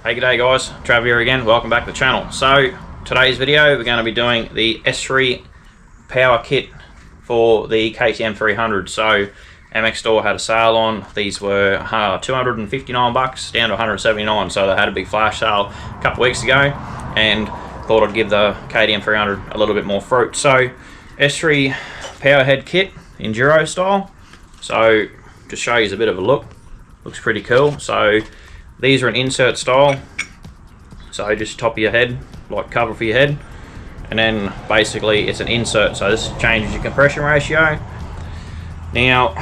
Hey, g'day guys, Trav here again, welcome back to the channel. So today's video we're going to be doing the S3 power kit for the KTM300. So MX Store had a sale on, these were $259 down to $179, so they had a big flash sale a couple weeks ago and thought I'd give the KTM300 a little bit more fruit. So S3 power head kit, enduro style, so just show you a bit of a look, looks pretty cool. So these are an insert style, so just top of your head, like cover for your head, and then basically it's an insert, so this changes your compression ratio. Now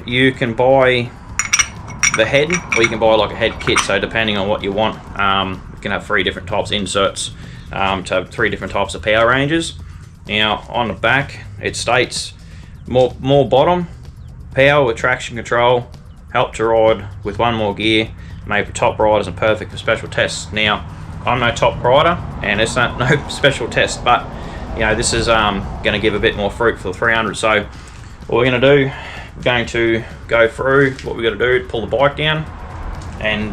you can buy the head or you can buy like a head kit, so depending on what you want, you can have three different types of inserts to have three different types of power ranges. Now on the back it states more bottom, power with traction control, help to ride with one more gear, made for top riders and perfect for special tests. Now I'm no top rider and it's not no special test, but you know, this is going to give a bit more fruit for the 300. So what we're going to do, we're going to go through what we're going to do to pull the bike down and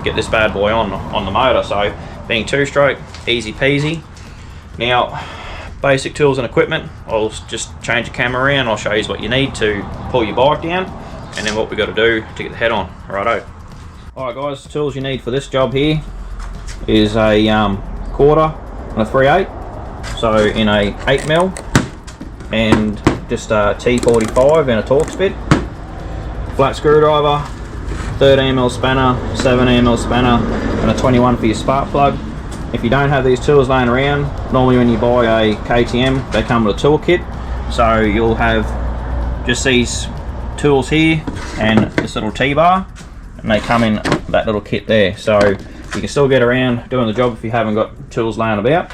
get this bad boy on the motor. So being two-stroke, easy peasy. Now basic tools and equipment, I'll just change the camera around, I'll show you what you need to pull your bike down and then what we've got to do to get the head on. Righto. Alright guys, the tools you need for this job here is a quarter and a 3/8, so in a 8mm, and just a T45 and a Torx bit, flat screwdriver, 13mm spanner, 7mm spanner, and a 21 for your spark plug. If you don't have these tools laying around, normally when you buy a KTM they come with a tool kit, so you'll have just these tools here and this little T-bar, and they come in that little kit there, so you can still get around doing the job if you haven't got tools laying about.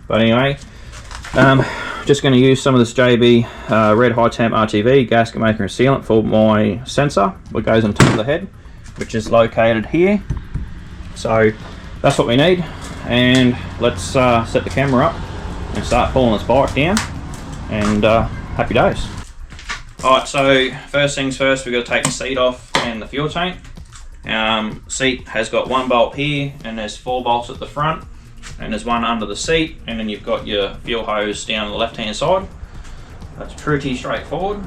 But anyway, just going to use some of this JB red high temp RTV gasket maker and sealant for my sensor what goes on top of the head, which is located here. So that's what we need, and let's set the camera up and start pulling this bike down, and happy days. Alright, so first things first, we've got to take the seat off and the fuel tank. Seat has got one bolt here and there's 4 bolts at the front, and there's one under the seat, and then you've got your fuel hose down the left hand side. That's pretty straightforward.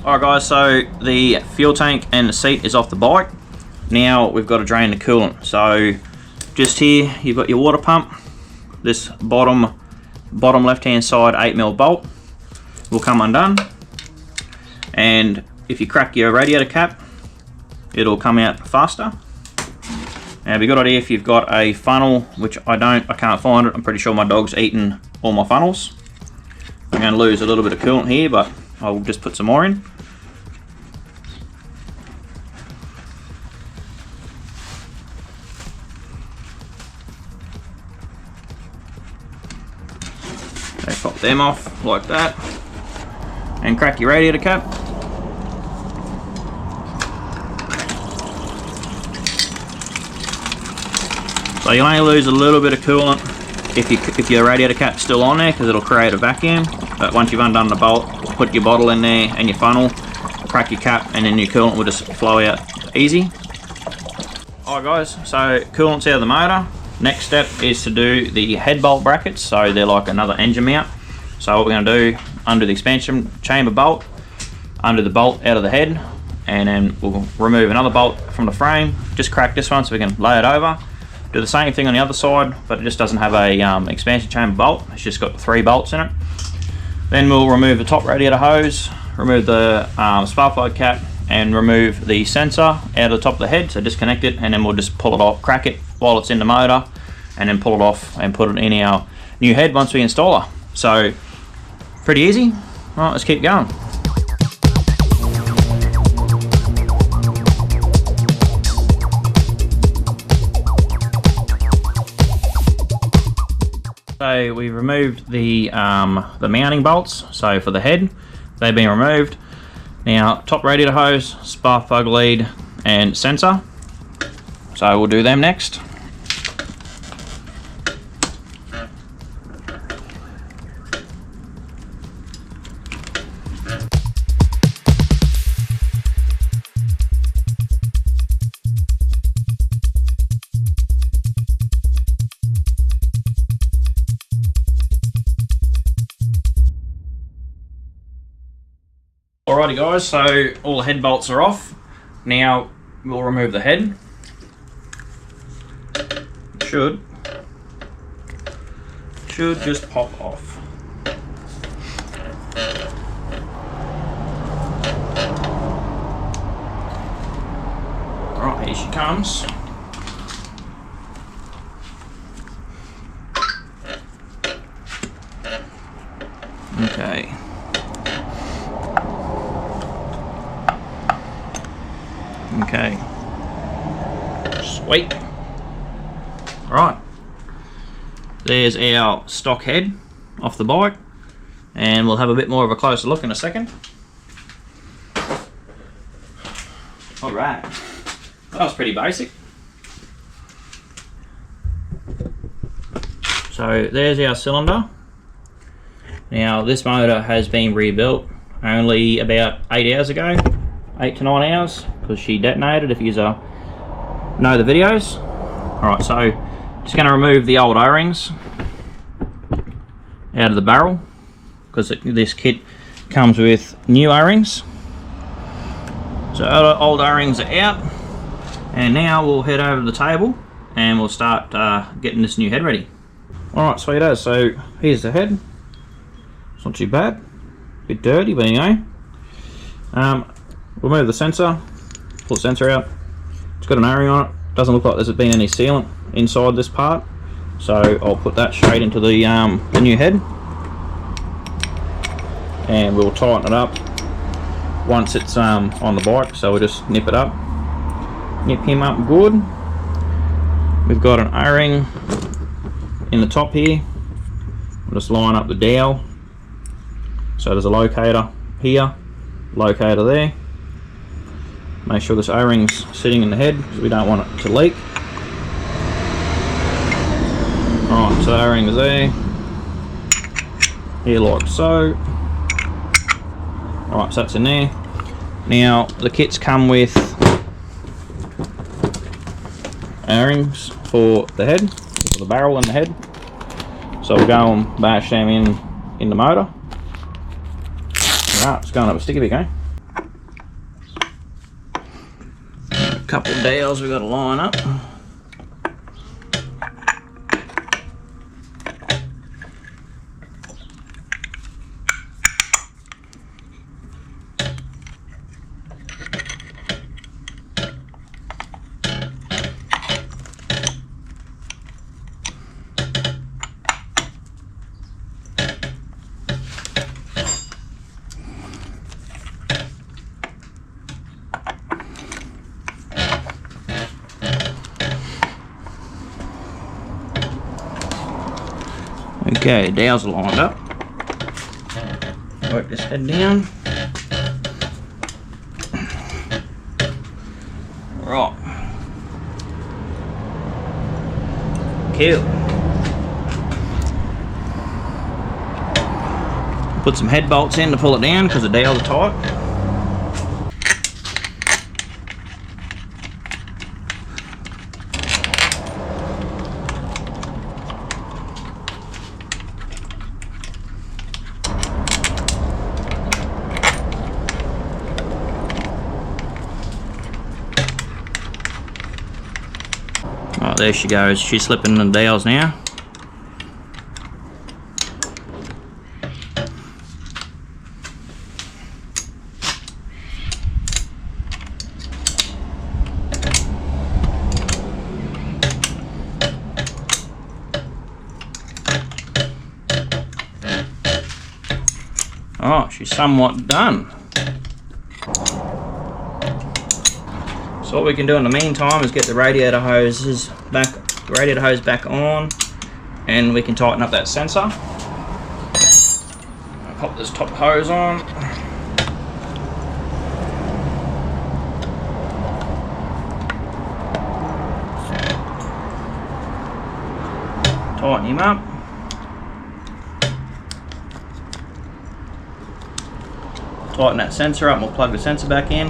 Alright guys, so the fuel tank and the seat is off the bike. Now we've got to drain the coolant. So just here you've got your water pump. This bottom left hand side 8mm bolt will come undone, and if you crack your radiator cap it'll come out faster. Now it'd be a good idea if you've got a funnel, which I can't find it. I'm pretty sure my dog's eaten all my funnels. I'm going to lose a little bit of coolant here, but I'll just put some more in. Pop them off like that and crack your radiator cap. So you'll only lose a little bit of coolant if your radiator cap's still on there, because it'll create a vacuum. But once you've undone the bolt, put your bottle in there and your funnel, crack your cap, and then your coolant will just flow out easy. Alright guys, so coolant's out of the motor. Next step is to do the head bolt brackets, so they're like another engine mount. So what we're going to do, undo the expansion chamber bolt, undo the bolt out of the head, and then we'll remove another bolt from the frame, just crack this one so we can lay it over. Do the same thing on the other side, but it just doesn't have a expansion chamber bolt, it's just got 3 bolts in it. Then we'll remove the top radiator hose, remove the spark plug cap, and remove the sensor out of the top of the head, so disconnect it, and then we'll just pull it off, crack it while it's in the motor, and then pull it off and put it in our new head once we install her. So pretty easy. Alright, let's keep going. So we removed the mounting bolts, so for the head they've been removed. Now top radiator hose, spark plug lead and sensor. So we'll do them next. Alrighty guys, so all the head bolts are off. Now we'll remove the head. Should just pop off. Right, here she comes. Okay. Okay. Sweet. Right. There's our stock head off the bike, and we'll have a bit more of a closer look in a second. Alright. That was pretty basic. So there's our cylinder. Now this motor has been rebuilt only about 8 hours ago. 8 to 9 hours, because she detonated, if you know the videos. Alright, so just going to remove the old O-rings out of the barrel, because this kit comes with new O-rings. So old O-rings are out, and now we'll head over to the table and we'll start getting this new head ready. Alright, sweet as. So here's the head. It's not too bad. Bit dirty, but anyway. Remove the sensor, pull the sensor out. It's got an O-ring on it. Doesn't look like there's been any sealant inside this part, so I'll put that straight into the new head, and we'll tighten it up once it's on the bike. So we'll just nip it up, nip him up good. We've got an O-ring in the top here. We'll just line up the dowel. So there's a locator here, locator there. Make sure this O-ring's sitting in the head, because we don't want it to leak. Alright, so the O-ring is there. Here like so. Alright, so that's in there. Now, the kits come with O-rings for the head, for the barrel and the head. So we'll go and bash them in the motor. Alright, it's going up a sticky bit, eh? Couple of dowels we've got to line up. Okay, dowels are lined up. Work this head down. Right. Cool. Put some head bolts in to pull it down because the dowels are tight. Right, there she goes. She's slipping the dowels now. Oh, she's somewhat done. So what we can do in the meantime is get the radiator hose back on, and we can tighten up that sensor. I'll pop this top hose on. tighten him up. Tighten that sensor up and we'll plug the sensor back in.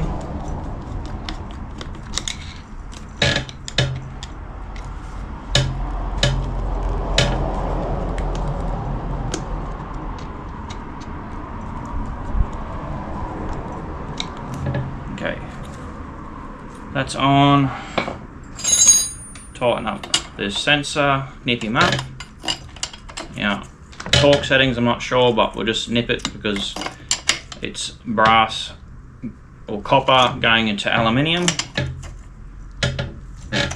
Okay, that's on. Tighten up the sensor, nip him up. Now, torque settings I'm not sure, but we'll just nip it because it's brass or copper going into aluminium,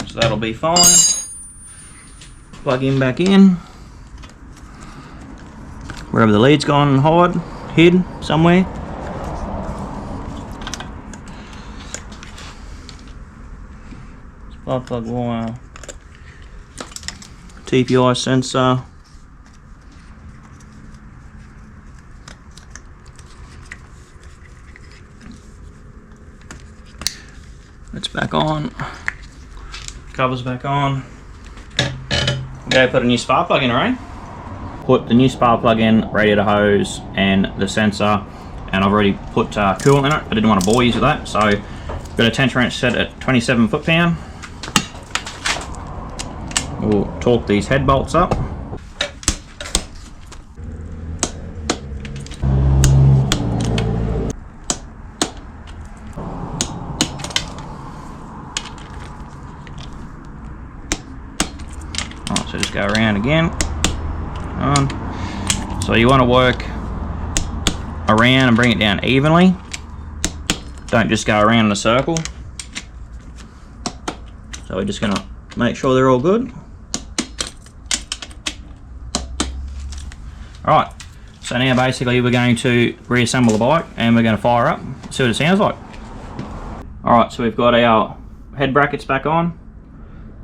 so that'll be fine. Plug him back in wherever the lead's gone and hid somewhere. Spark plug wire, TPI sensor. It's back on. Cover's back on. Okay, put a new spark plug in, right? Put the new spark plug in, radiator hose, and the sensor. And I've already put coolant in it. I didn't want to bore you with that, so got a tension wrench set at 27 foot-pound. We'll torque these head bolts up. So just go around again. So you want to work around and bring it down evenly. Don't just go around in a circle. So we're just going to make sure they're all good. Alright, so now basically we're going to reassemble the bike and we're going to fire up, see what it sounds like. Alright, so we've got our head brackets back on.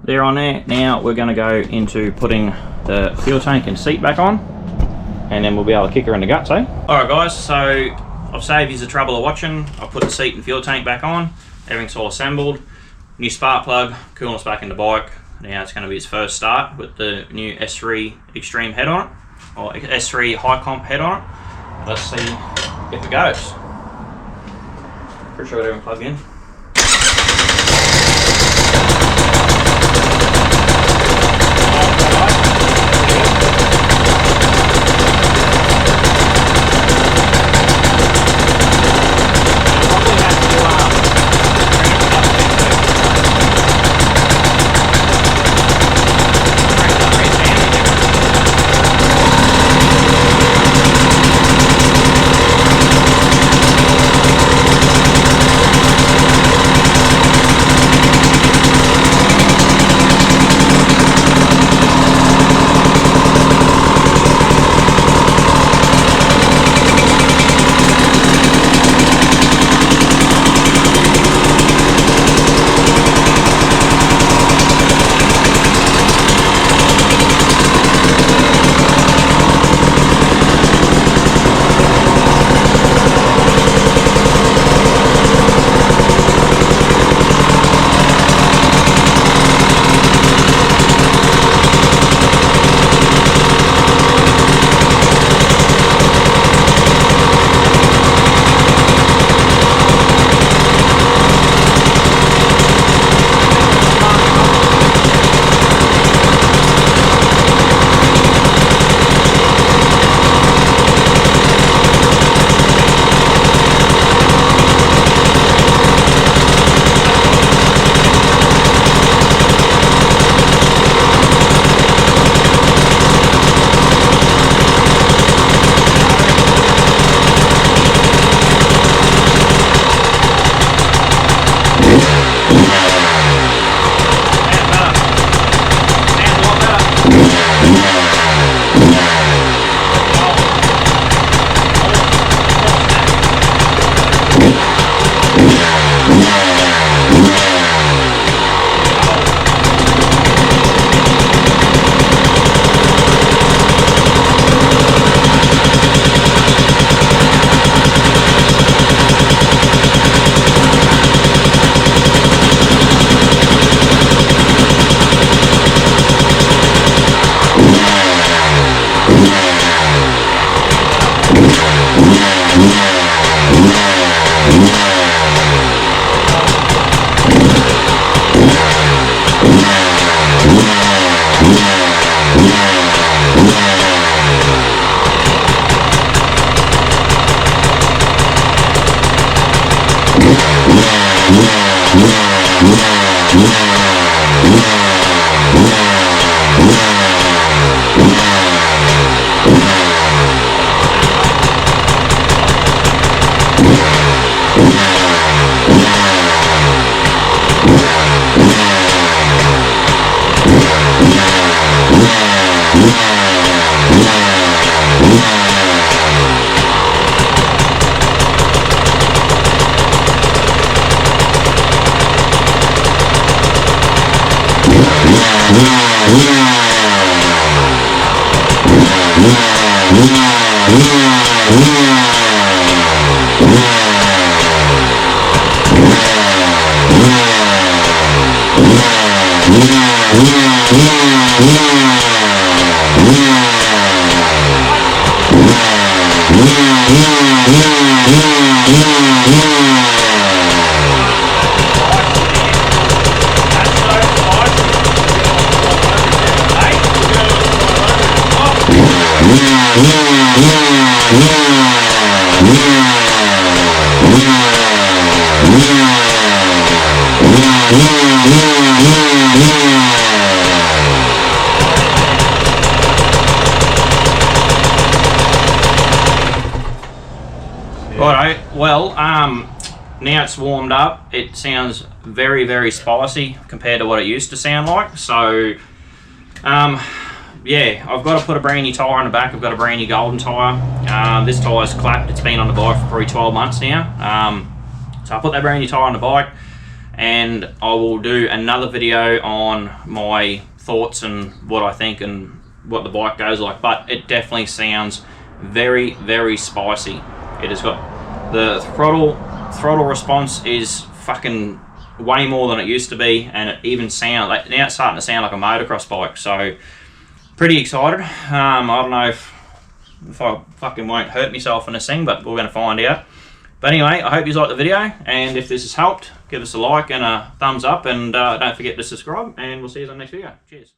They're on there. Now we're going to go into putting the fuel tank and seat back on, and then we'll be able to kick her in the guts, eh? Alright guys, so I've saved you the trouble of watching. I've put the seat and fuel tank back on. Everything's all assembled. New spark plug, coolant's back in the bike. Now it's going to be its first start with the new S3 Extreme head on it, or S3 High Comp head on it. Let's see if it goes. Pretty sure I got everything plugged in. Righto, well, now it's warmed up, it sounds very, very spicy compared to what it used to sound like. So, yeah, I've got to put a brand new tyre on the back. I've got a brand new golden tyre. This tyre's clapped. It's been on the bike for probably 12 months now. So I'll put that brand new tyre on the bike, and I will do another video on my thoughts and what I think and what the bike goes like. But it definitely sounds very, very spicy. It has got the throttle response is fucking way more than it used to be, and it even sounds like now it's starting to sound like a motocross bike. So pretty excited. I don't know if I fucking won't hurt myself in this thing, but we're going to find out. But anyway, I hope you liked the video, and if this has helped, give us a like and a thumbs up, and don't forget to subscribe, and we'll see you on the next video. Cheers.